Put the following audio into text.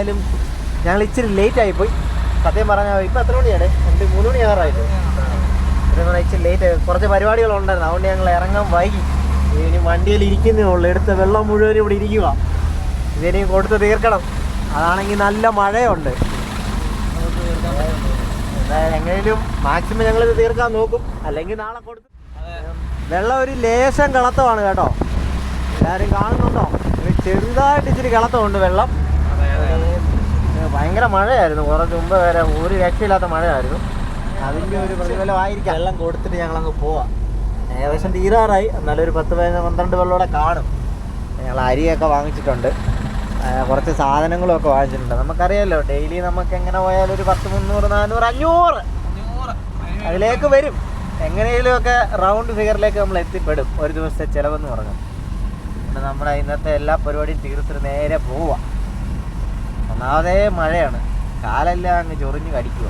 എന്തായാലും ഞങ്ങൾ ഇച്ചിരി ലേറ്റ് ആയിപ്പോയി. സത്യം പറഞ്ഞാൽ ഇപ്പം എത്ര മണിയാണ്? 3 മണി ആറായിട്ട്. ഇച്ചിരി ലേറ്റ് ആയി, കുറച്ച് പരിപാടികളുണ്ടായിരുന്നു. അതുകൊണ്ട് ഞങ്ങൾ ഇറങ്ങാൻ വൈകി. ഇനി വണ്ടിയിൽ ഇരിക്കുന്നേ ഉള്ളൂ. എടുത്ത വെള്ളം മുഴുവനും ഇവിടെ ഇരിക്കുക. ഇതിനെയും കൊടുത്ത് തീർക്കണം. അതാണെങ്കിൽ നല്ല മഴയുണ്ട്. എങ്ങനെയും മാക്സിമം ഞങ്ങളിത് തീർക്കാൻ നോക്കും, അല്ലെങ്കിൽ നാളെ കൊടുത്ത്. വെള്ളം ഒരു ലേശം കിളത്തമാണ് കേട്ടോ. എല്ലാവരും കാണുന്നുണ്ടോ? ചെറുതായിട്ട് ഇച്ചിരി കിളത്തമുണ്ട് വെള്ളം. ഭയങ്കര മഴയായിരുന്നു കുറച്ച് മുമ്പ് വരെ, ഒരു രക്ഷയില്ലാത്ത മഴയായിരുന്നു. അതിൻ്റെ ഒരു പ്രതിഫലമായിരിക്കാം. വെള്ളം കൊടുത്തിട്ട് ഞങ്ങളങ്ങ് പോവാം. ഏകദേശം തീരാറായി. എന്നാലും ഒരു 10-12 വെള്ളമൂടെ കാണും. ഞങ്ങൾ അരിയൊക്കെ വാങ്ങിച്ചിട്ടുണ്ട്, കുറച്ച് സാധനങ്ങളൊക്കെ വാങ്ങിച്ചിട്ടുണ്ട്. നമുക്കറിയാമല്ലോ ഡെയിലി നമുക്ക് എങ്ങനെ പോയാലും ഒരു 10, 300, 400, 500 അതിലേക്ക് വരും. എങ്ങനെയെങ്കിലുമൊക്കെ റൗണ്ട് ഫിഗറിലേക്ക് നമ്മൾ എത്തിപ്പെടും ഒരു ദിവസത്തെ ചിലവെന്ന് പറഞ്ഞു. പിന്നെ നമ്മുടെ ഇന്നത്തെ എല്ലാ പരിപാടിയും തീർത്തിട്ട് നേരെ പോവാം. ഒന്നാമതേ മഴയാണ്, കാലെല്ലാം അങ്ങ് ചൊറിഞ്ഞ് കടിക്കുക.